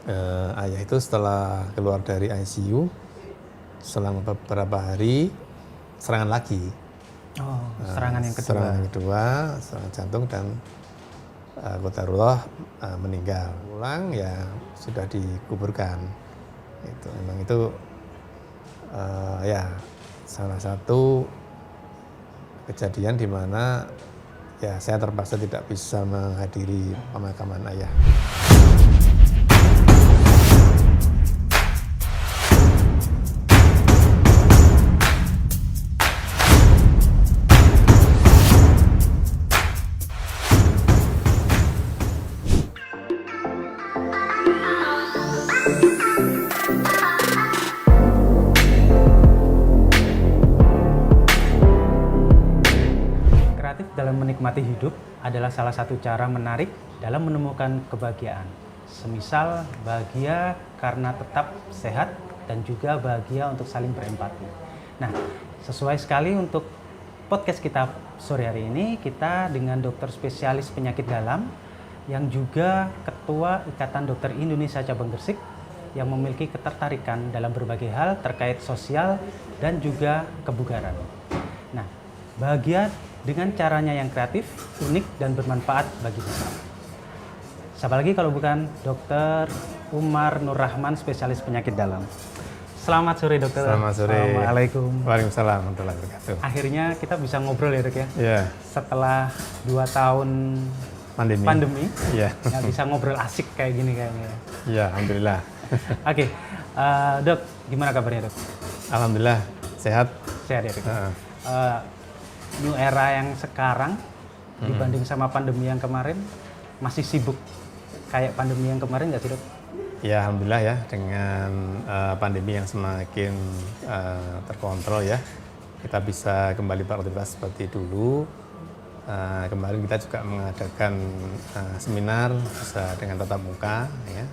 Ayah itu setelah keluar dari ICU, selang beberapa hari serangan lagi. Oh, serangan yang kedua. Serangan yang kedua, serangan jantung dan qadarullah meninggal. Pulang ya sudah dikuburkan. Memang itu ya salah satu kejadian di mana ya saya terpaksa tidak bisa menghadiri pemakaman ayah. Dalam menikmati hidup adalah salah satu cara menarik dalam menemukan kebahagiaan. Semisal bahagia karena tetap sehat dan juga bahagia untuk saling berempati. Nah, sesuai sekali untuk podcast kita sore hari ini, kita dengan dokter spesialis penyakit dalam yang juga Ketua Ikatan Dokter Indonesia Cabang Gresik yang memiliki ketertarikan dalam berbagai hal terkait sosial dan juga kebugaran. Nah, bahagia dengan caranya yang kreatif, unik, dan bermanfaat bagi bersama. Siapa lagi kalau bukan Dr. Umar Nur Rahman, spesialis penyakit dalam. Selamat sore dokter. Selamat sore. Assalamualaikum. Waalaikumsalam warahmatullahi wabarakatuh. Akhirnya kita bisa ngobrol ya dok ya? Iya. Setelah 2 tahun pandemi ya bisa ngobrol asik kayak gini kayaknya. Iya, alhamdulillah. Oke, dok, gimana kabarnya dok? Alhamdulillah, sehat. Sehat ya dok? New era yang sekarang dibanding sama pandemi yang kemarin, masih sibuk kayak pandemi yang kemarin nggak sih dok? Ya alhamdulillah ya, dengan pandemi yang semakin terkontrol ya, kita bisa kembali beraktivitas seperti dulu. Kemarin kita juga mengadakan seminar bisa dengan tatap muka ya.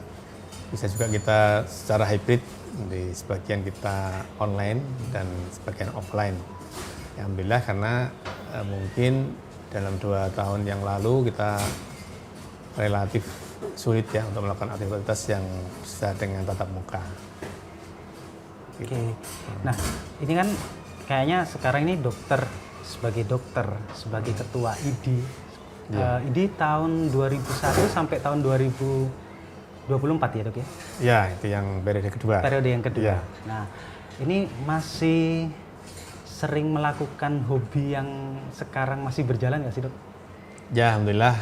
Bisa juga kita secara hybrid, di sebagian kita online dan sebagian offline. Alhamdulillah karena mungkin dalam 2 tahun yang lalu kita relatif sulit ya untuk melakukan aktivitas yang bisa dengan tatap muka. Gitu. Oke. Nah, ini kan kayaknya sekarang ini sebagai dokter, sebagai ketua ID. Ya. ID tahun 2001 sampai tahun 2024 ya dok ya? Ya, itu yang periode kedua. Periode yang kedua. Ya. Nah, ini masih sering melakukan hobi yang sekarang masih berjalan nggak sih dok? Ya alhamdulillah,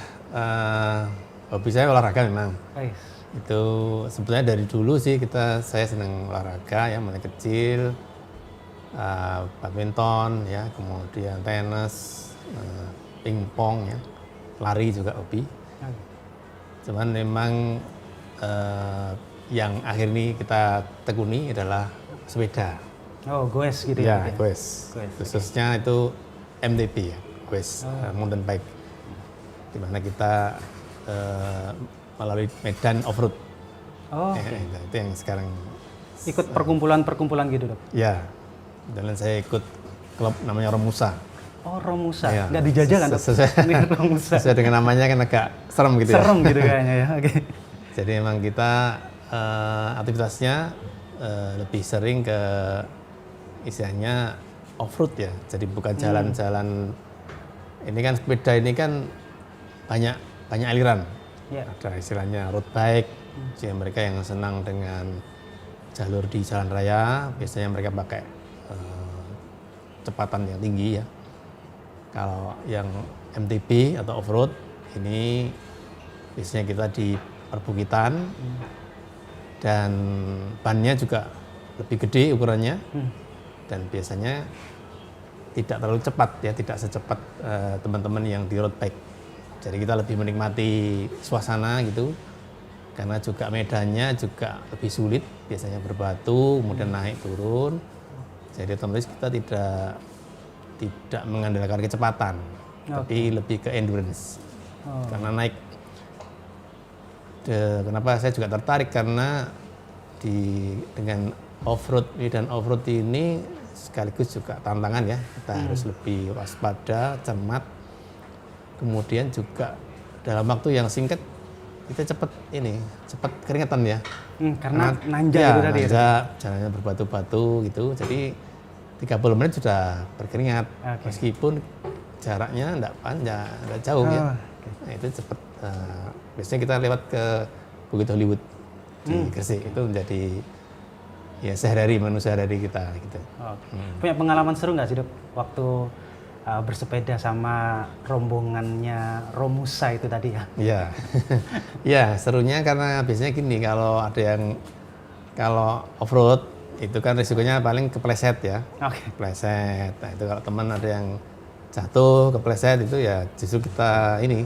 hobi saya olahraga memang. Nice. Itu sebetulnya dari dulu sih saya senang olahraga ya, mulai kecil, badminton ya, kemudian tenis, pingpong ya, lari juga hobi. Cuman memang yang akhir ini kita tekuni adalah sepeda. Oh, goes gitu ya? Ya, goes. Khususnya itu MTB ya, goes, mountain bike. Di mana kita melalui medan off-road. Oh, itu yang sekarang. Ikut perkumpulan-perkumpulan gitu dok? Ya, dan saya ikut klub namanya Romusa. Oh, Romusa, ya, nggak dijajah kan dok? Romusa. Sesuai dengan namanya kan agak serem gitu ya? Serem gitu kayaknya ya, oke. Jadi memang kita aktivitasnya lebih sering ke istilahnya off-road ya, jadi bukan jalan-jalan. Ini kan sepeda ini kan banyak aliran. Yeah. Ada istilahnya road bike, jadi mereka yang senang dengan jalur di jalan raya, biasanya mereka pakai kecepatan yang tinggi ya. Kalau yang MTB atau off-road ini biasanya kita di perbukitan dan bannya juga lebih gede ukurannya. Dan biasanya tidak terlalu cepat ya, tidak secepat teman-teman yang di road bike. Jadi kita lebih menikmati suasana gitu, karena juga medannya juga lebih sulit, biasanya berbatu, kemudian naik turun. Jadi otomatis kita tidak mengandalkan kecepatan, tapi lebih ke endurance. Karena naik. Kenapa saya juga tertarik karena dengan off-road dan off-road ini sekaligus juga tantangan ya. Kita harus lebih waspada, cermat. Kemudian juga dalam waktu yang singkat kita cepat keringetan ya. Karena nanjak ya, itu tadi ya. nanjak, jalannya berbatu-batu gitu. Jadi 30 menit sudah berkeringat. Oke. Meskipun jaraknya enggak panjang, enggak jauh ya. Oke. Nah, itu cepat. Biasanya kita lewat ke Bukit Hollywood di Gresik. Itu menjadi ya sehari-hari menu sehari-hari kita gitu. Oke. Punya pengalaman seru nggak sih Dok waktu bersepeda sama rombongannya Romusa itu tadi ya? Iya. Ya, serunya karena biasanya gini, kalau off-road itu kan risikonya paling kepleset ya. Oke. Kepleset. Nah, itu kalau teman ada yang jatuh, kepleset itu ya justru kita ini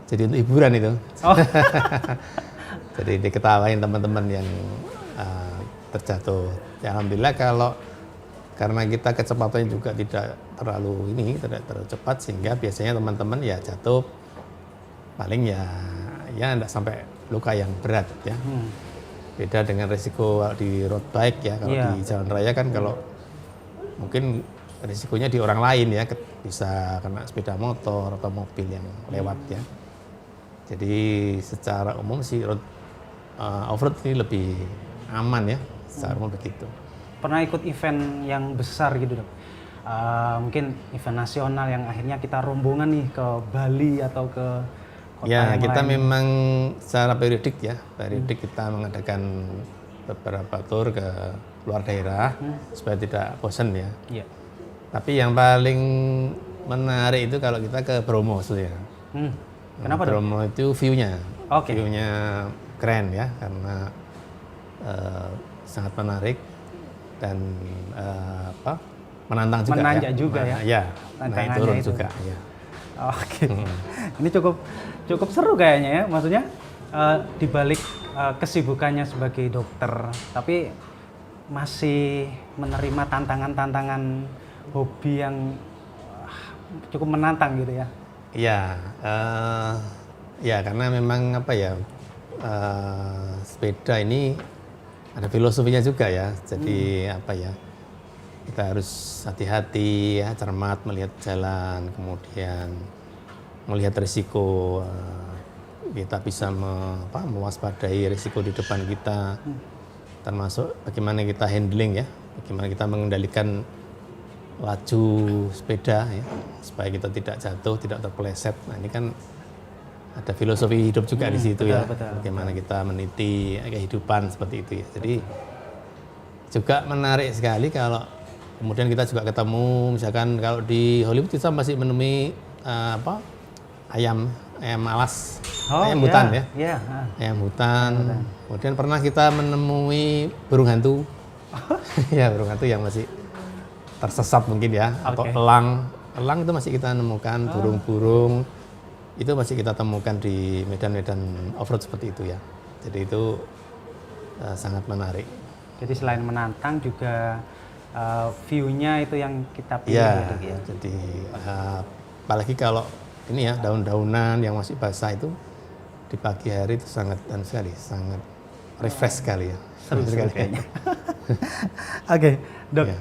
jadi untuk hiburan itu. Oh. Jadi diketawain teman-teman yang terjatuh. Ya, alhamdulillah karena kita kecepatannya juga tidak terlalu cepat sehingga biasanya teman-teman ya jatuh paling ya enggak sampai luka yang berat ya. Beda dengan risiko di road bike ya, kalau di jalan raya kan kalau mungkin risikonya di orang lain ya, bisa kena sepeda motor atau mobil yang lewat ya. Jadi secara umum sih off-road ini lebih aman ya, secara umum begitu. Pernah ikut event yang besar gitu Dok? Mungkin event nasional yang akhirnya kita rombongan nih ke Bali atau ke kota ya, yang kita lain. memang secara periodik kita mengadakan beberapa tour ke luar daerah supaya tidak bosan ya. Iya. Tapi yang paling menarik itu kalau kita ke Bromo ya. Kenapa Dok? Bromo itu view-nya. Oke. View-nya keren ya, karena sangat menarik dan menantang juga. Menanjak juga ya. Ya, Tantangannya naik turun itu. juga. Ya. Oke. Ini cukup seru kayaknya ya. Maksudnya di balik kesibukannya sebagai dokter, tapi masih menerima tantangan-tantangan hobi yang cukup menantang gitu ya. Iya, ya karena memang sepeda ini ada filosofinya juga ya. Jadi kita harus hati-hati ya, cermat melihat jalan, kemudian melihat risiko. Kita bisa mewaspadai risiko di depan kita, termasuk bagaimana kita handling ya, bagaimana kita mengendalikan laju sepeda ya, supaya kita tidak jatuh, tidak terpeleset. Nah, ini kan ada filosofi hidup juga di situ ya. Bagaimana kita meniti kehidupan seperti itu ya. Jadi juga menarik sekali kalau kemudian kita juga ketemu, misalkan kalau di Hollywood kita masih menemui ayam alas, ayam hutan ya. Iya. Ayam hutan. Kemudian pernah kita menemui burung hantu. Ya, burung hantu yang masih tersesat mungkin ya, atau elang itu masih kita nemukan, burung-burung itu masih kita temukan di medan-medan off-road seperti itu ya. Jadi itu sangat menarik. Jadi selain menantang juga view-nya itu yang kita pilih ya. Jadi apalagi kalau ini ya daun-daunan yang masih basah itu di pagi hari itu sangat refresh sekali ya. Seru sekali kayaknya. Oke, Dok. Ya.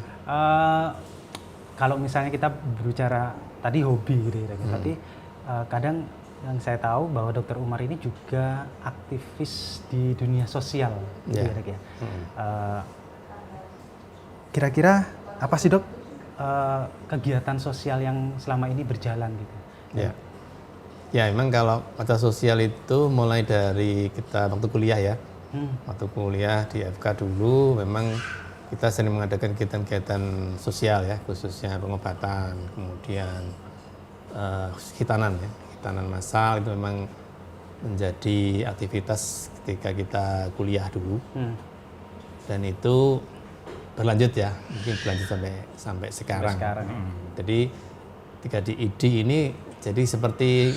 Kalau misalnya kita berbicara tadi hobi gitu ya, tapi kadang yang saya tahu bahwa Dokter Umar ini juga aktivis di dunia sosial, gitu ya. Kira-kira apa sih Dok kegiatan sosial yang selama ini berjalan gitu? Ya, memang kalau mata sosial itu mulai dari kita waktu kuliah ya, waktu kuliah di FK dulu memang kita sering mengadakan kegiatan-kegiatan sosial ya, khususnya pengobatan, kemudian hitanan massal itu memang menjadi aktivitas ketika kita kuliah dulu, dan itu berlanjut ya, mungkin berlanjut sampai sekarang. Jadi ketika di ID ini jadi seperti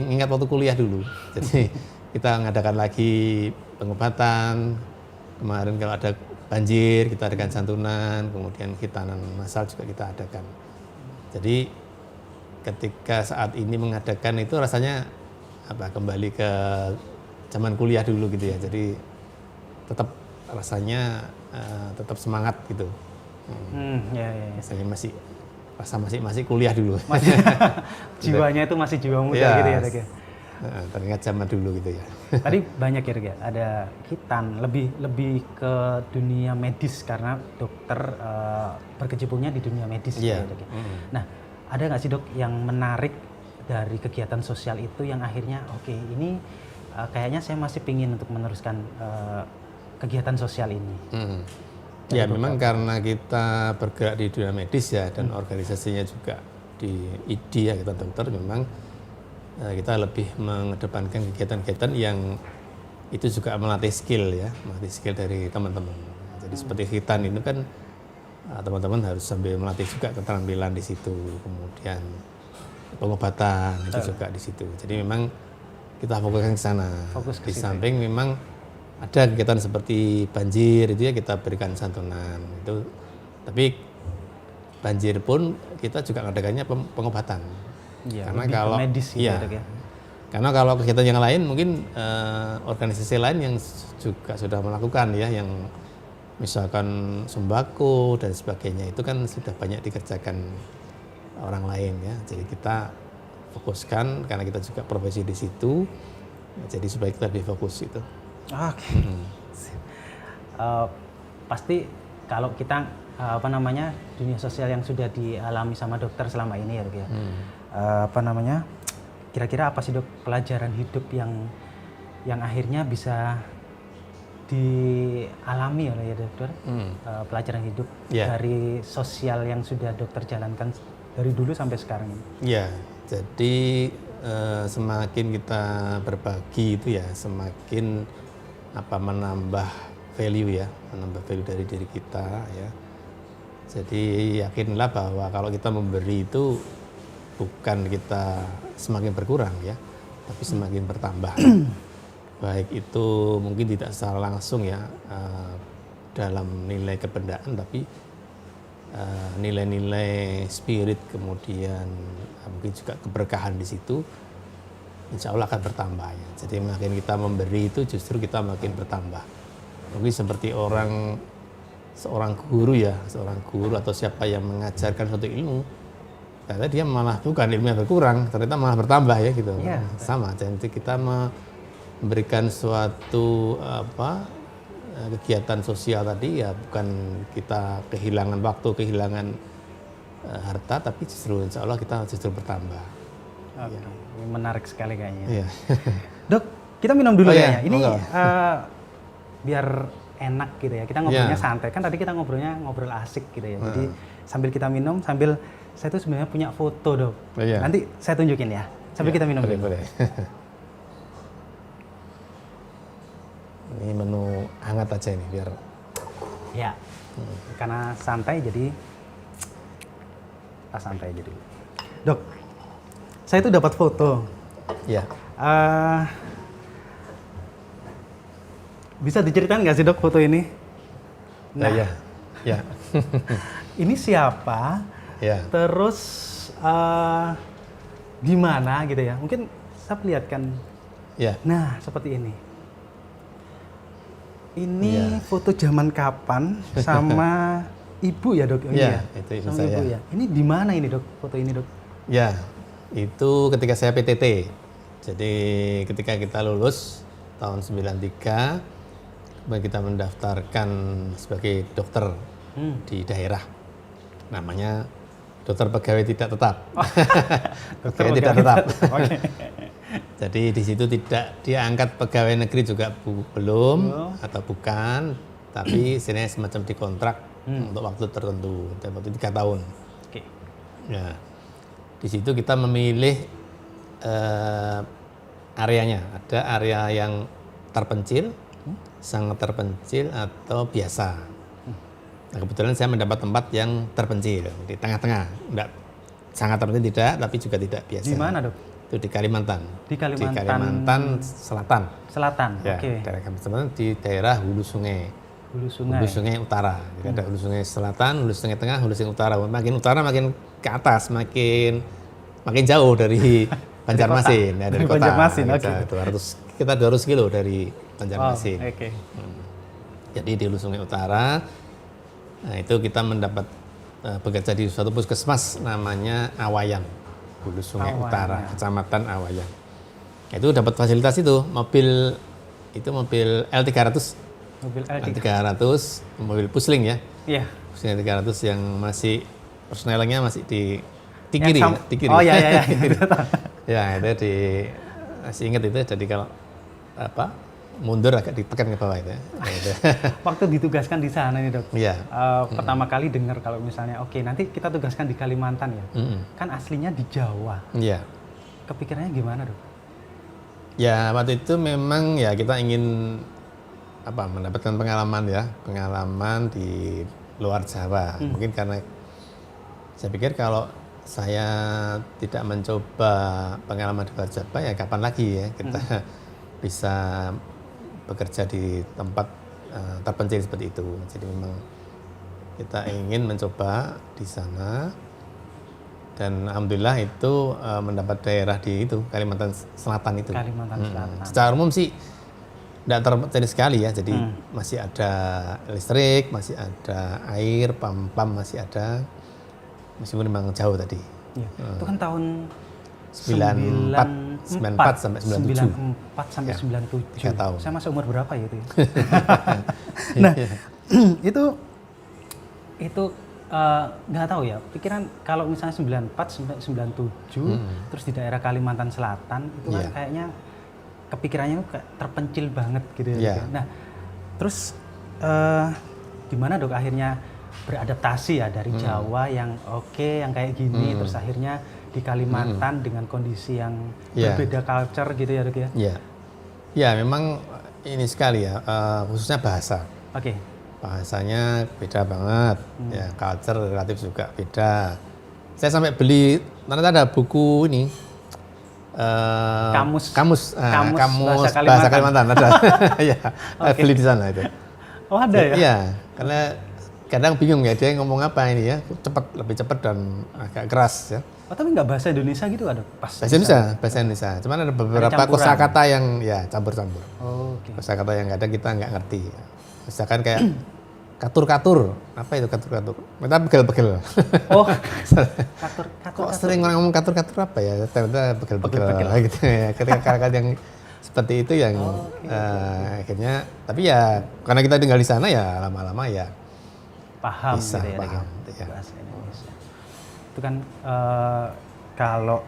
ingat waktu kuliah dulu. Jadi kita mengadakan lagi pengobatan. Kemarin kalau ada banjir kita adakan santunan, kemudian hitanan massal juga kita adakan. Jadi ketika saat ini mengadakan itu rasanya kembali ke zaman kuliah dulu gitu ya. Jadi tetap rasanya tetap semangat gitu. Rasanya masih kuliah dulu. Jiwanya itu masih jiwa muda gitu ya Dok ya. teringat zaman dulu gitu ya. Tadi banyak ya, Dok, ya. Ada hitan, lebih ke dunia medis karena dokter berkecimpungnya di dunia medis. Iya. Ya, Dok, ya. Nah, ada nggak sih, Dok, yang menarik dari kegiatan sosial itu yang akhirnya oke, ini kayaknya saya masih pingin untuk meneruskan kegiatan sosial ini. Ya memang karena kita bergerak di dunia medis ya dan organisasinya juga di ID ya, kita dokter, memang kita lebih mengedepankan kegiatan-kegiatan yang itu juga melatih skill ya, melatih skill dari teman-teman. Jadi seperti hitan itu kan teman-teman harus sambil melatih juga keterampilan di situ, kemudian pengobatan itu juga di situ. Jadi memang kita fokuskan ke sana. Di samping memang ada kegiatan seperti banjir itu ya kita berikan santunan itu, tapi banjir pun kita juga ngadakannya pengobatan. Ya, karena kalau medis ya, karena kalau kegiatan yang lain mungkin organisasi lain yang juga sudah melakukan ya, yang misalkan sembako dan sebagainya itu kan sudah banyak dikerjakan orang lain ya. Jadi kita fokuskan karena kita juga profesi di situ, jadi supaya kita lebih fokus itu. Oke. Pasti kalau kita dunia sosial yang sudah dialami sama dokter selama ini ya, Dok ya. Kira-kira apa sih, Dok, pelajaran hidup yang akhirnya bisa dialami oleh ya, dokter? Pelajaran hidup dari sosial yang sudah dokter jalankan dari dulu sampai sekarang ini. Ya, jadi semakin kita berbagi itu ya, semakin menambah value ya, menambah value dari diri kita ya. Jadi yakinlah bahwa kalau kita memberi itu bukan kita semakin berkurang ya, tapi semakin bertambah. Baik itu mungkin tidak secara langsung ya dalam nilai kebendaan, tapi nilai-nilai spirit, kemudian mungkin juga keberkahan di situ, insya Allah akan bertambah ya. Jadi makin kita memberi itu justru kita makin bertambah. Mungkin seperti seorang guru ya, seorang guru atau siapa yang mengajarkan suatu ilmu, ternyata dia malah bukan ilmunya berkurang, ternyata malah bertambah ya gitu. Yeah. Sama, jadi kita memberikan suatu kegiatan sosial tadi ya, bukan kita kehilangan waktu, kehilangan harta, tapi justru insya Allah kita justru bertambah. Oke. Ya. Menarik sekali kayaknya. Iya. Dok, kita minum dulu kayaknya. Ini biar enak gitu ya. Kita ngobrolnya santai. Kan tadi kita ngobrol asik gitu ya. Jadi sambil kita minum, sambil saya tuh sebenarnya punya foto, Dok. Nanti saya tunjukin ya. Sambil kita minum dulu. Boleh. Ini menu hangat aja ini biar. Ya. Karena santai jadi santai jadi. Dok, saya itu dapat foto. Ya. Bisa diceritain nggak sih, Dok, foto ini? Nah, ya. Ini siapa? Ya. Terus gimana gitu ya? Mungkin saya perlihatkan. Ya. Nah, seperti ini. Ini foto zaman kapan sama ibu ya, Dok? Iya, itu ibu sama saya. Ibu, ya. Ini di mana ini, Dok? Foto ini, Dok? Ya, itu ketika saya PTT. Jadi ketika kita lulus tahun 93, kita mendaftarkan sebagai dokter di daerah. Namanya dokter pegawai tidak tetap. Pegawai tidak tetap. Okay. Jadi di situ tidak diangkat pegawai negeri juga belum atau bukan, tapi istilahnya semacam dikontrak untuk waktu tertentu, waktu 3 tahun. Okay. Ya, di situ kita memilih areanya. Ada area yang terpencil, sangat terpencil atau biasa. Nah, kebetulan saya mendapat tempat yang terpencil di tengah-tengah, enggak sangat terpencil tidak, tapi juga tidak biasa. Di mana, Dok? Itu di Kalimantan. Di Kalimantan. Di Kalimantan Selatan. Selatan. Ya, Oke. daerah Kalimantan di daerah Hulu Sungai. Hulu Sungai. Hulu Sungai Utara. Jadi ada Hulu Sungai Selatan, Hulu Sungai Tengah, Hulu Sungai Utara. Makin utara makin ke atas, makin jauh dari Banjarmasin, ya, dari kota. Banjarmasin, oke. Kita 200 kilo dari Banjarmasin. Oh, okay. Jadi di Hulu Sungai Utara, nah itu kita mendapat bekerja di suatu puskesmas namanya Awayan, Hulu Sungai Utara, Kecamatan Awayan. Itu dapat fasilitas itu mobil L300, Mobil L3. L300 mobil pusling ya. Iya. Pusling L300 yang masih persnelingnya masih di kiri, di kiri. Oh iya. Ya itu masih ingat itu. Jadi kalau mundur agak ditekan ke bawah itu. Gitu. Waktu ditugaskan di sana nih dok. Iya. Pertama kali dengar kalau misalnya oke nanti kita tugaskan di Kalimantan ya. Kan aslinya di Jawa. Iya. Kepikirannya gimana dok? Ya waktu itu memang ya kita ingin mendapatkan pengalaman di luar Jawa. Mungkin karena saya pikir kalau saya tidak mencoba pengalaman di luar Jawa ya kapan lagi ya kita bisa bekerja di tempat terpencil seperti itu. Jadi memang kita ingin mencoba di sana dan alhamdulillah itu mendapat daerah di itu Kalimantan Selatan itu. Kalimantan Selatan. Secara umum sih tidak terpencil sekali ya. Jadi masih ada listrik, masih ada air, pam masih ada. Meskipun memang jauh tadi. Ya. Itu kan tahun 94 sampai 97. 94 sampai 97. 3 tahun. Saya masih umur berapa ya itu? Nah, itu nggak tahu ya. Pikiran kalau misalnya 94 sampai 97 terus di daerah Kalimantan Selatan itu kan kayaknya kepikirannya kayak terpencil banget gitu ya. Nah, terus gimana dok akhirnya beradaptasi ya dari Jawa yang yang kayak gini terus akhirnya di Kalimantan dengan kondisi yang berbeda culture gitu ya dok ya? Iya. Ya memang ini sekali ya, khususnya bahasa. Oke. Bahasanya beda banget, ya culture relatif juga beda. Saya sampai beli, ternyata ada buku ini, kamus bahasa Kalimantan ada. Ya, beli di sana itu. Oh ada ya? Iya, karena kadang bingung ya dia ngomong apa ini ya, lebih cepat dan agak keras ya. Oh tapi nggak bahasa Indonesia gitu ada pas? Bahasa Indonesia. Cuman ada beberapa kosakata yang ya campur-campur. Oh, okay. Kosakata yang kadang kita nggak ngerti. Misalkan kayak katur-katur, apa itu katur-katur? Kita begel-begel. Oh, katur. Kok sering orang ngomong katur-katur apa ya? Ternyata begel-begel gitu ya. Ketika kata yang seperti itu yang akhirnya, tapi ya karena kita tinggal di sana ya lama-lama ya paham bisa, gitu ya, paham, ya. Bahasa Indonesia. Itu kan kalau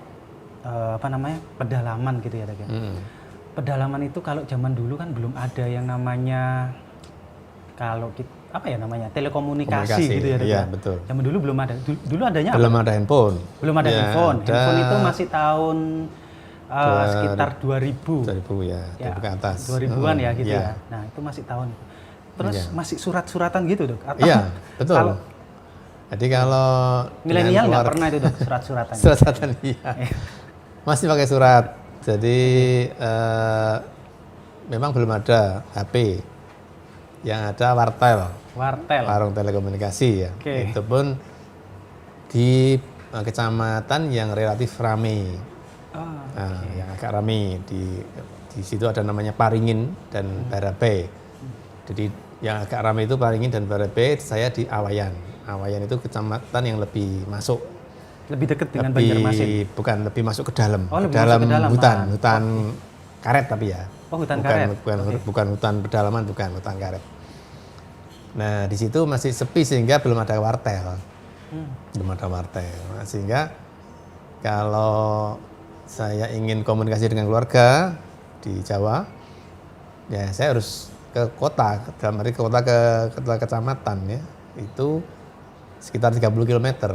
pedalaman gitu ya, Dek. Pedalaman itu kalau zaman dulu kan belum ada yang namanya telekomunikasi gitu ya, Dek. Iya, betul. Zaman dulu belum ada. Dulu adanya belum ada handphone. Belum ada handphone. Handphone itu masih tahun sekitar 2000 ya, ke atas. 2000-an ya gitu ya. Nah, itu masih tahun. Terus masih surat-suratan gitu, Dok? Atau iya, betul. Jadi kalau milenial nggak pernah itu dok surat-suratan. Surat-suratan iya. Masih pakai surat. Jadi memang belum ada HP. Yang ada wartel. Warung telekomunikasi ya. Okay. Itu pun di kecamatan yang relatif ramai. Yang agak ramai di situ ada namanya Paringin dan Barabe. Jadi yang agak ramai itu Paringin dan Barabe, saya di Awayan. Awayan itu kecamatan yang lebih masuk. Lebih dekat dengan Banjarmasin? Bukan, lebih masuk ke dalam. Oh, ke dalam hutan karet tapi ya. Oh, hutan karet? Bukan hutan pedalaman, bukan hutan karet. Nah, di situ masih sepi sehingga belum ada wartel. Belum ada wartel. Nah, sehingga kalau saya ingin komunikasi dengan keluarga di Jawa, ya saya harus ke kota, dalam arti ke kota ke kecamatan ya. Itu sekitar 30 km.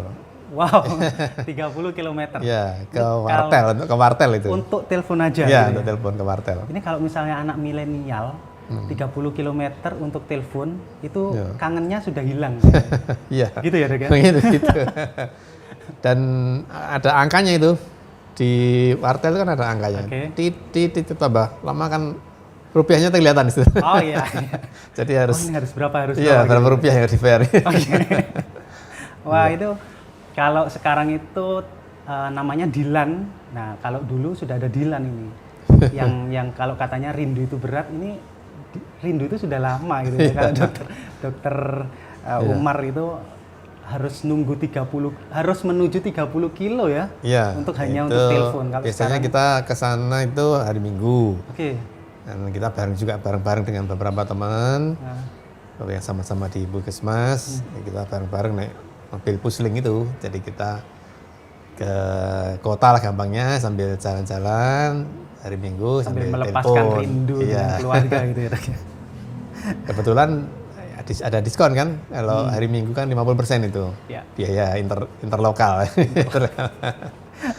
Wow, 30 km. Ya, ke wartel itu. Untuk telepon aja. Ya, gitu untuk telepon ke wartel. Ini kalau misalnya anak milenial 30 km untuk telepon itu kangennya sudah hilang. Iya. Gitu ya, Dok? Gitu. Dan ada angkanya itu. Di wartel kan ada angkanya. Titik tambah. Lama kan rupiahnya terkelihatan di situ. Oh iya. Jadi harus berapa iya, berapa rupiah yang harus dibayar. Wah, itu kalau sekarang itu namanya Dilan. Nah, kalau dulu sudah ada Dilan ini. yang kalau katanya rindu itu berat, ini rindu itu sudah lama gitu. Kalau dokter Umar itu harus harus menuju 30 kilo ya? Iya. Untuk hanya itu untuk telepon. Kalau biasanya sekarang, kita ke sana itu hari Minggu. Oke. Dan kita bareng-bareng dengan beberapa teman Nah, yang sama-sama di Puskesmas. Kita bareng-bareng naik mobil pusling itu. Jadi kita ke kota lah gampangnya sambil jalan-jalan hari Minggu sambil sambil melepaskan telepon. rindu Iya. dengan keluarga gitu ya, Dok. Kebetulan ada diskon kan kalau hari Minggu kan 50% itu Ya. biaya interlokal.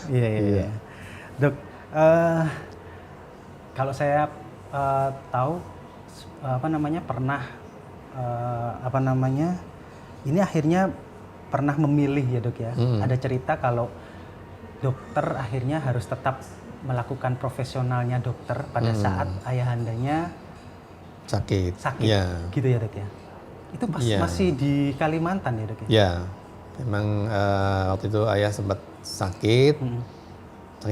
Iya, iya, iya. Dok, kalau saya tahu pernah ini akhirnya pernah memilih ya, Dok ya. Ada cerita kalau dokter akhirnya harus tetap melakukan profesionalnya dokter pada saat ayahandanya sakit. Iya. Gitu ya, Dok ya. Itu masih di Kalimantan ya, Dok ya? Ya, memang waktu itu ayah sempat sakit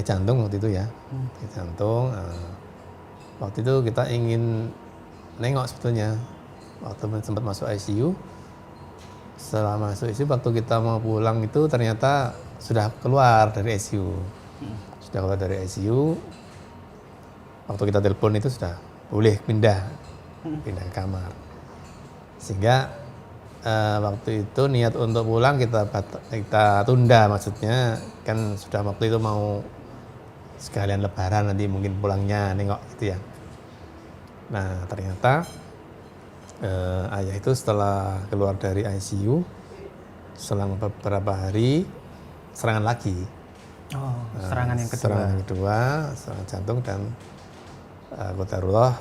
jantung waktu itu ya, sakit jantung. Waktu itu kita ingin nengok sebetulnya, waktu sempat masuk ICU. Setelah masuk ICU, waktu kita mau pulang itu ternyata sudah keluar dari ICU. Sudah keluar dari ICU, waktu kita telepon itu sudah boleh pindah ke kamar. Sehingga waktu itu niat untuk pulang kita tunda, maksudnya kan sudah waktu itu mau sekalian lebaran nanti mungkin pulangnya nengok gitu ya. Nah ternyata ayah itu setelah keluar dari ICU selang beberapa hari serangan lagi. Oh, serangan yang kedua. Serangan yang kedua, serangan jantung dan qadarullah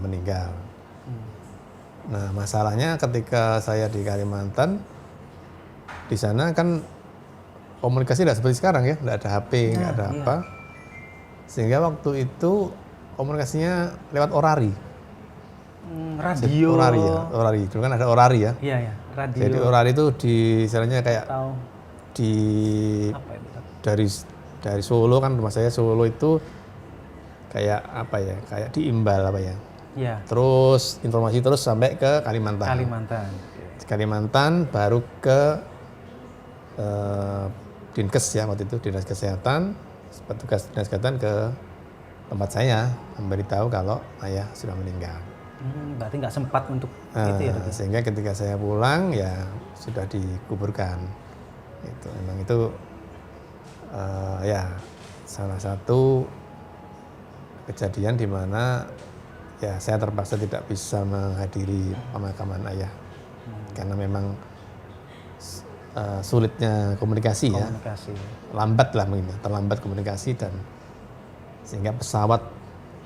meninggal. Nah masalahnya ketika saya di Kalimantan, di sana kan komunikasi tidak seperti sekarang ya, tidak ada HP, nggak ada apa. Sehingga waktu itu komunikasinya lewat orari. Radio. Orari. Dulu kan ada orari ya. Iya, ya, radio. Jadi orari itu di istilahnya kayak apa itu? Dari Solo kan, rumah saya Solo itu kayak apa ya, kayak diimbal apa ya. Iya. Terus informasi terus sampai ke Kalimantan. Kalimantan baru ke Dinkes ya waktu itu, Dinas Kesehatan, petugas Dinas Kesehatan ke tempat saya memberitahu kalau ayah sudah meninggal. Berarti nggak sempat untuk itu ya, Dok? Sehingga ketika saya pulang ya sudah dikuburkan. Itu memang itu ya salah satu kejadian di mana ya saya terpaksa tidak bisa menghadiri pemakaman ayah karena memang sulitnya komunikasi ya, lambat lah mungkin, terlambat komunikasi dan sehingga pesawat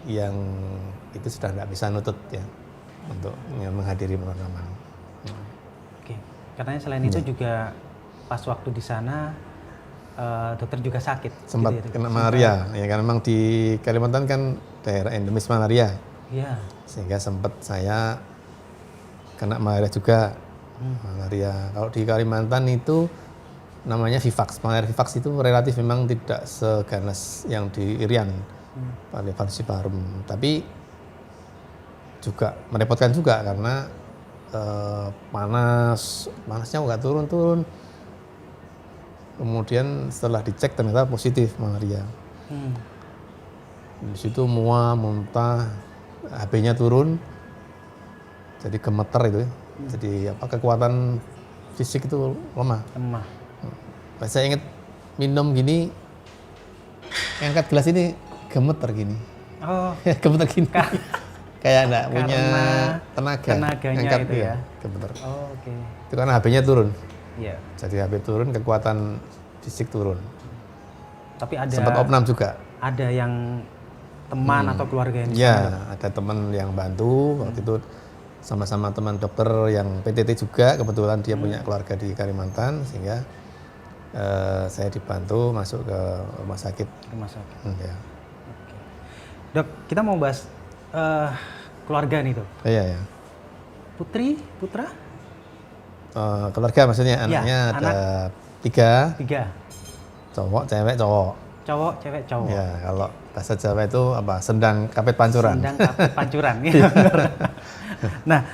yang itu sudah tidak bisa nutut ya untuk menghadiri pemakaman. Oke, katanya selain itu juga pas waktu di sana dokter juga sakit. Sempat gitu ya, kena malaria, ya karena memang di Kalimantan kan daerah endemis malaria. Iya. Sehingga sempat saya kena malaria juga. Malaria. Kalau di Kalimantan itu namanya Vivax. Malaria Vivax itu relatif memang tidak seganas yang di Irian, Falciparum. Tapi juga merepotkan juga karena panasnya nggak turun-turun. Kemudian setelah dicek ternyata positif malaria. Di situ muntah, HB-nya turun, jadi gemeter itu ya. Jadi kekuatan fisik itu lemah. Saya ingat minum gini, angkat gelas ini gemeter gini. Oh, gemeter gini. Kayak enggak punya tenaganya angkat itu ya. Gemeter. Oh, oke. Itu karena HB-nya turun. Iya. Jadi HB turun, kekuatan fisik turun. Tapi ada sempat opnam juga. Ada yang teman atau keluarga yang ada teman yang bantu waktu itu sama-sama teman dokter yang PTT juga, kebetulan dia punya keluarga di Kalimantan sehingga saya dibantu masuk ke rumah sakit. Ya. Oke. Dok, kita mau bahas keluarga nih, Dok. Iya. Putra? Keluarga maksudnya anaknya ada tiga. Cowok, cewek, cowok. Ya, kalau bahasa Jawa itu apa? Sendang kapit pancuran. Nah,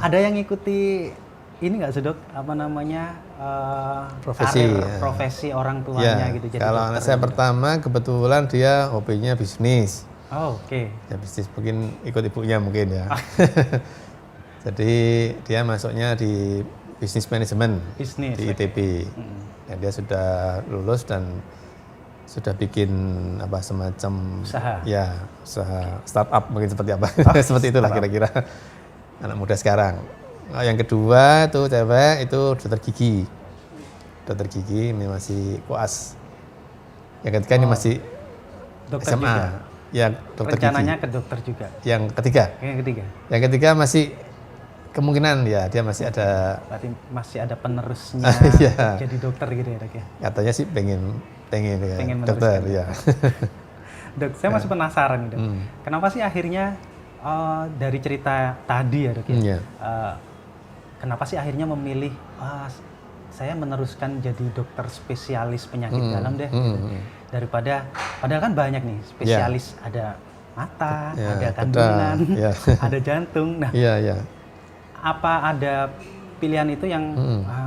ada yang ngikuti ini nggak sih dok, apa namanya Profesi, karir ya. profesi orang tuanya Ya, gitu jadi kalau dokter anak saya gitu. pertama kebetulan dia hobinya bisnis. Oh, oke. Ya bisnis mungkin ikut ibunya mungkin ya. Jadi dia masuknya di bisnis manajemen Bisnis, di oke. ITB. Dan dia sudah lulus dan sudah bikin apa semacam Usaha. ya usaha startup mungkin seperti apa seperti itulah kira-kira anak muda sekarang. Nah, yang kedua itu cewek itu dokter gigi ini masih koas. Yang ketiga ini masih Dokter SMA juga. ya dokter Rencananya gigi. ke dokter juga. Yang ketiga Yang ketiga, masih kemungkinan ya dia masih ada berarti masih ada penerusnya Iya. untuk jadi dokter gitu ya dok ya. katanya sih pengen ya, Pengen dokter meneruskan. ya. Dok, saya masih penasaran nih, dok. Kenapa sih akhirnya dari cerita tadi ya dok ya, Iya. kenapa sih akhirnya memilih saya meneruskan jadi dokter spesialis penyakit dalam deh, gitu. Daripada padahal kan banyak nih spesialis ada mata, Ya, ada bedah, kandungan, ya. ada jantung. Nah, Iya. apa ada pilihan itu yang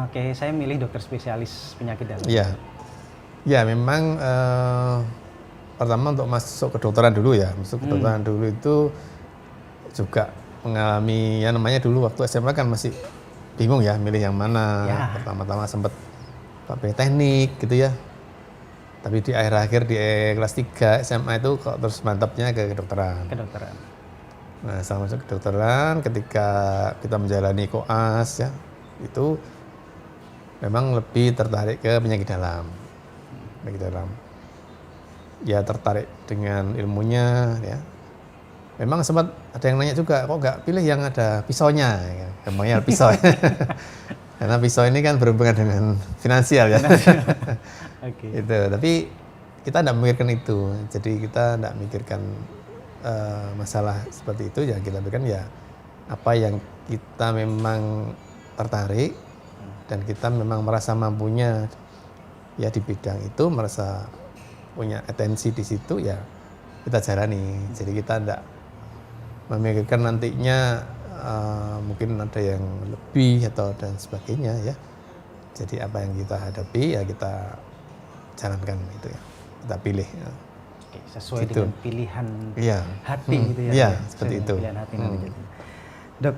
oke saya milih dokter spesialis penyakit dalam? Iya. Ya memang pertama untuk masuk kedokteran dulu ya. Masuk kedokteran dulu itu juga mengalami ya namanya dulu waktu SMA kan masih bingung ya milih yang mana. Ya. Pertama-tama sempat pilih teknik gitu ya. Tapi di akhir-akhir di kelas 3 SMA itu kok terus mantapnya ke kedokteran. Kedokteran. Nah, sama masuk kedokteran ketika kita menjalani koas ya, itu memang lebih tertarik ke penyakit dalam. Penyakit dalam. Ya tertarik dengan ilmunya ya. Memang sempat ada yang nanya juga, kok nggak pilih yang ada pisaunya? Ya, gampangnya pisau. Karena pisau ini kan berhubungan dengan finansial ya. Oke. Itu, tapi kita tidak memikirkan itu. Jadi kita tidak memikirkan masalah seperti itu. Yang kita pikirkan ya apa yang kita memang tertarik dan kita memang merasa mampunya ya di bidang itu, merasa punya atensi di situ ya kita jalani. Jadi kita tidak memikirkan nantinya mungkin ada yang lebih atau dan sebagainya ya. Jadi apa yang kita hadapi ya kita jalankan itu ya, kita pilih. Ya. Oke, sesuai Gitu. dengan pilihan Iya. hati gitu ya. Iya, Dok, ya? seperti Sesuai itu. dengan pilihan hati nanti gitu. Dok,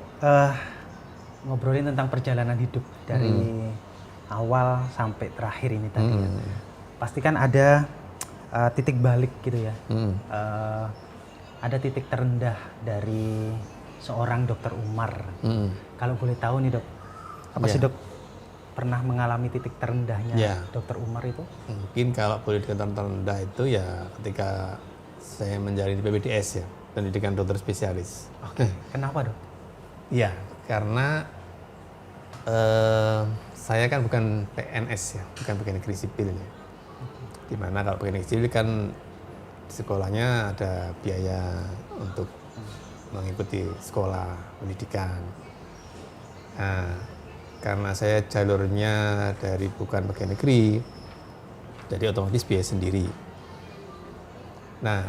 ngobrolin tentang perjalanan hidup dari awal sampai terakhir ini tadi ya. Pasti kan ada titik balik gitu ya. Ada titik terendah dari seorang dokter Umar. Kalau boleh tahu nih dok, apa sih dok pernah mengalami titik terendahnya dokter Umar itu? Mungkin kalau boleh dikatakan terendah itu ya ketika saya menjalani PPDS ya, pendidikan dokter spesialis. Oke, kenapa dok? Iya, karena saya kan bukan PNS ya, bukan pegawai negeri sipil ya. Dimana kalau pegawai negeri sipil kan sekolahnya ada biaya untuk mengikuti sekolah pendidikan. Nah, karena saya jalurnya dari bukan pegawai negeri, jadi otomatis biaya sendiri. Nah,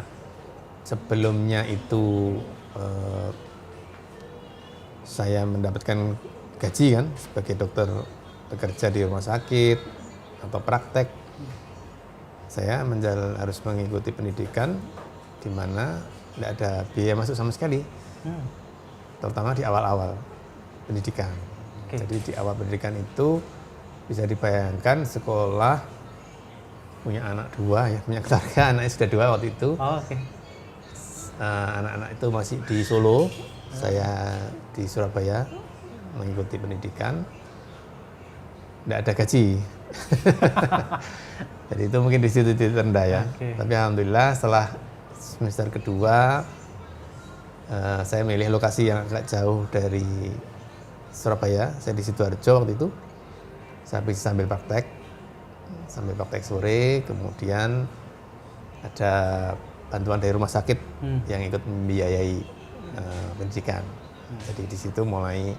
sebelumnya itu saya mendapatkan gaji kan sebagai dokter bekerja di rumah sakit atau praktek. Saya harus mengikuti pendidikan di mana tidak ada biaya masuk sama sekali, terutama di awal-awal pendidikan. Jadi di awal pendidikan itu bisa dibayangkan sekolah punya anak dua ya, punya keluarga anaknya sudah dua waktu itu. Anak-anak itu masih di Solo, saya di Surabaya mengikuti pendidikan, tidak ada gaji. Jadi itu mungkin di situ titik terendah ya. Tapi alhamdulillah setelah semester kedua saya milih lokasi yang agak jauh dari Surabaya. Saya di Sidoarjo waktu itu. Saya bisa sambil praktek sore, kemudian ada bantuan dari rumah sakit yang ikut membiayai pendidikan. Jadi di situ mulai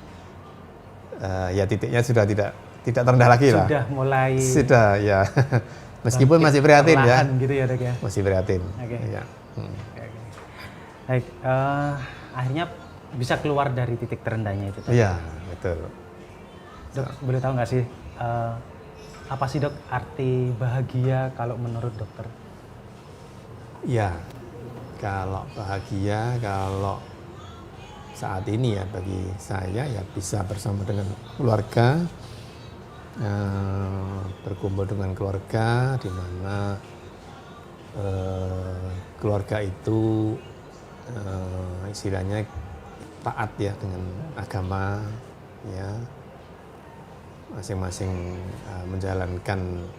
ya titiknya sudah tidak terendah lagi lah. Sudah mulai. Sudah ya. Meskipun masih prihatin ya. Gitu ya dok ya. Masih prihatin. Okay. Ya. Baik, akhirnya bisa keluar dari titik terendahnya itu. Iya, betul. Dok, boleh tahu nggak sih apa sih dok arti bahagia kalau menurut dokter? Ya, kalau bahagia, kalau saat ini ya bagi saya ya bisa bersama dengan keluarga, berkumpul dengan keluarga, di mana keluarga itu istilahnya taat ya dengan agama, ya masing-masing menjalankan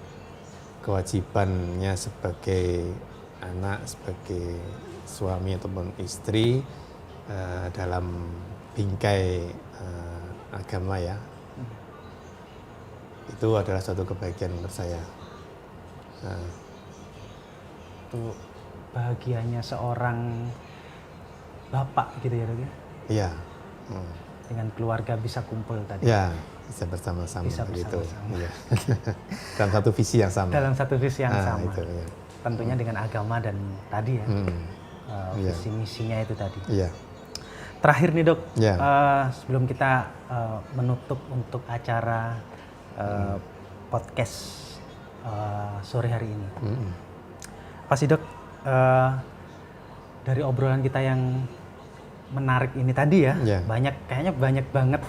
kewajibannya sebagai anak, sebagai suami ataupun istri dalam bingkai agama ya. Itu adalah suatu kebahagiaan menurut saya. Itu bahagianya seorang bapak gitu ya dok ya? Iya. Dengan keluarga bisa kumpul tadi. Ya, bisa bersama-sama Bisa begitu. bersama-sama. Iya. Dalam satu visi yang sama. Dalam satu visi yang sama. Itu, ya. Tentunya dengan agama dan tadi ya, Iya. visi misinya itu tadi. Iya. Terakhir nih dok, Ya. sebelum kita menutup untuk acara podcast sore hari ini, apa sih dok dari obrolan kita yang menarik ini tadi ya, Ya. kayaknya banyak banget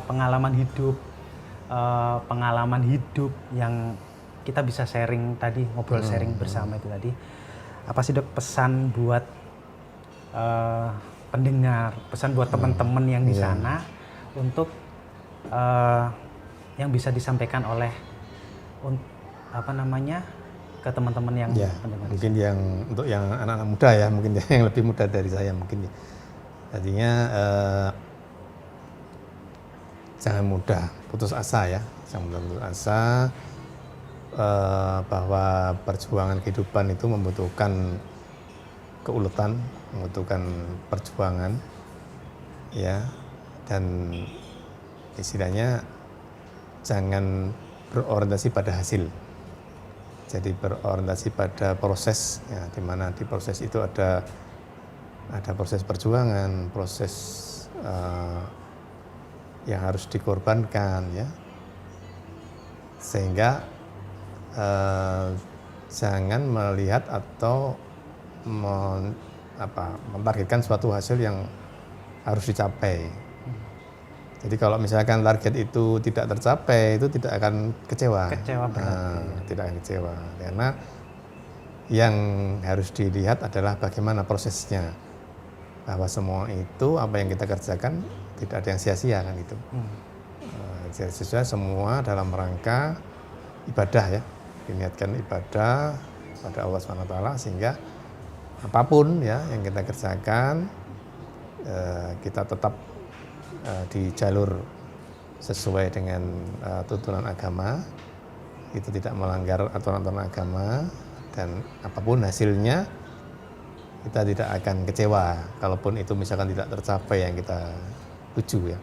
pengalaman hidup yang kita bisa sharing tadi, ngobrol sharing bersama itu tadi. Apa sih dok pesan buat pendengar, pesan buat teman-teman yang di sana untuk yang bisa disampaikan oleh ke teman-teman yang Ya, pendengar? mungkin yang untuk yang anak-anak muda ya, mungkin yang lebih muda dari saya mungkin. Artinya jangan mudah putus asa ya, jangan mudah putus asa bahwa perjuangan kehidupan itu membutuhkan keuletan, membutuhkan perjuangan, ya, dan istilahnya jangan berorientasi pada hasil. Jadi berorientasi pada proses, ya, di mana di proses itu ada proses perjuangan, proses yang harus dikorbankan, ya, sehingga jangan melihat atau mentargetkan suatu hasil yang harus dicapai. Jadi kalau misalkan target itu tidak tercapai, itu tidak akan kecewa. Kecewa berat. Tidak akan kecewa, karena yang harus dilihat adalah bagaimana prosesnya. Bahwa semua itu apa yang kita kerjakan tidak ada yang sia-sia kan itu. Sia-sia semua dalam rangka ibadah ya, diniatkan ibadah pada Allah SWT, sehingga apapun ya yang kita kerjakan kita tetap di jalur sesuai dengan tuntunan agama, itu tidak melanggar aturan-aturan agama, dan apapun hasilnya kita tidak akan kecewa kalaupun itu misalkan tidak tercapai yang kita tuju ya.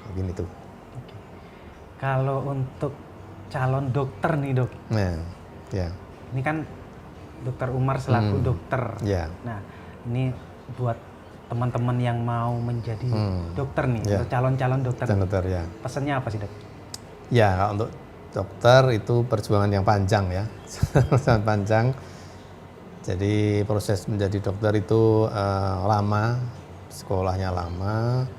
Mungkin itu. Oke. Kalau untuk calon dokter nih dok, Nah, ya. ini kan dokter Umar selaku dokter. Ya. Nah ini buat teman-teman yang mau menjadi dokter nih, Ya. atau calon-calon dokter. Dokter ya. Pesannya apa sih dok? Ya, kalau untuk dokter itu perjuangan yang panjang ya, sangat panjang. Jadi proses menjadi dokter itu lama, sekolahnya lama.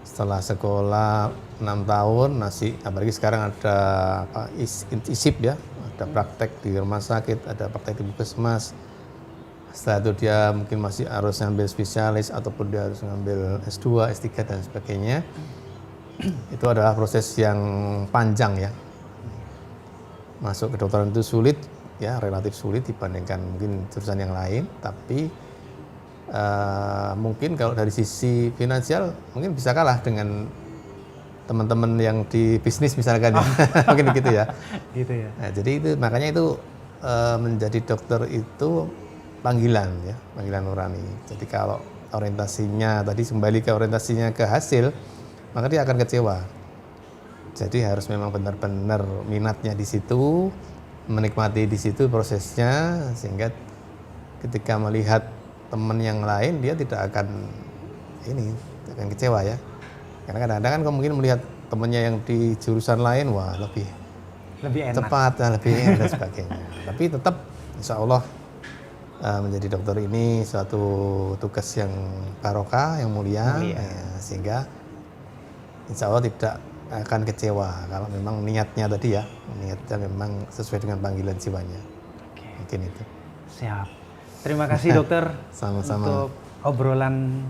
Setelah sekolah 6 tahun, apalagi sekarang ada ISIP ya, ada praktek di rumah sakit, ada praktek di puskesmas. Setelah itu dia mungkin masih harus ngambil spesialis ataupun dia harus ngambil S2, S3 dan sebagainya. Itu adalah proses yang panjang ya. Masuk ke kedokteran itu sulit ya, relatif sulit dibandingkan mungkin jurusan yang lain, tapi mungkin kalau dari sisi finansial mungkin bisa kalah dengan teman-teman yang di bisnis misalkan ya. Mungkin begitu ya. Gitu ya. Nah, jadi itu makanya itu menjadi dokter itu panggilan ya, panggilan nurani. Jadi kalau orientasinya tadi kembali ke orientasinya ke hasil, maka dia akan kecewa. Jadi harus memang benar-benar minatnya di situ, menikmati di situ prosesnya, sehingga ketika melihat teman yang lain dia tidak akan kecewa ya. Karena kadang-kadang kan mungkin melihat temennya yang di jurusan lain, wah lebih Lebih enak. cepat dan lebih dan sebagainya. Tapi tetap insya Allah menjadi dokter ini suatu tugas yang barokah, yang mulia. Ya, sehingga insya Allah tidak akan kecewa kalau memang niatnya tadi ya, niatnya memang sesuai dengan panggilan jiwanya. Oke. Mungkin itu. Siap. Terima kasih dokter Sama-sama. untuk obrolan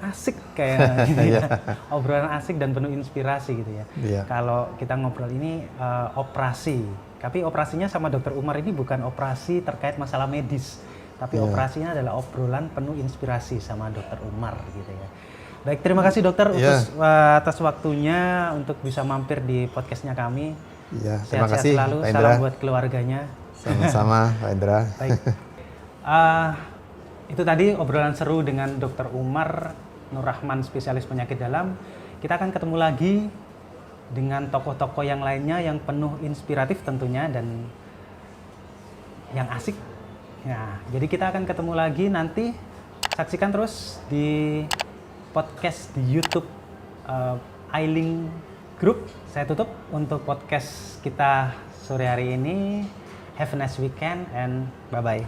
asik kayak gini ya. Obrolan asik dan penuh inspirasi gitu ya. Iya. Kalau kita ngobrol ini operasi, tapi operasinya sama dokter Umar ini bukan operasi terkait masalah medis, tapi operasinya adalah obrolan penuh inspirasi sama dokter Umar gitu ya. Baik, terima kasih dokter atas waktunya untuk bisa mampir di podcastnya kami. Iya, terima Sehat-sehat kasih selalu, Pak Indra. salam buat keluarganya. Sama-sama Pak Indra. Baik. Itu tadi obrolan seru dengan Dr. Umar Nur Rahman, spesialis penyakit dalam. Kita akan ketemu lagi dengan tokoh-tokoh yang lainnya yang penuh inspiratif tentunya dan yang asik. Nah, jadi kita akan ketemu lagi nanti. Saksikan terus di podcast di YouTube Ailing Group. Saya tutup untuk podcast kita sore hari ini. Have a nice weekend and bye-bye.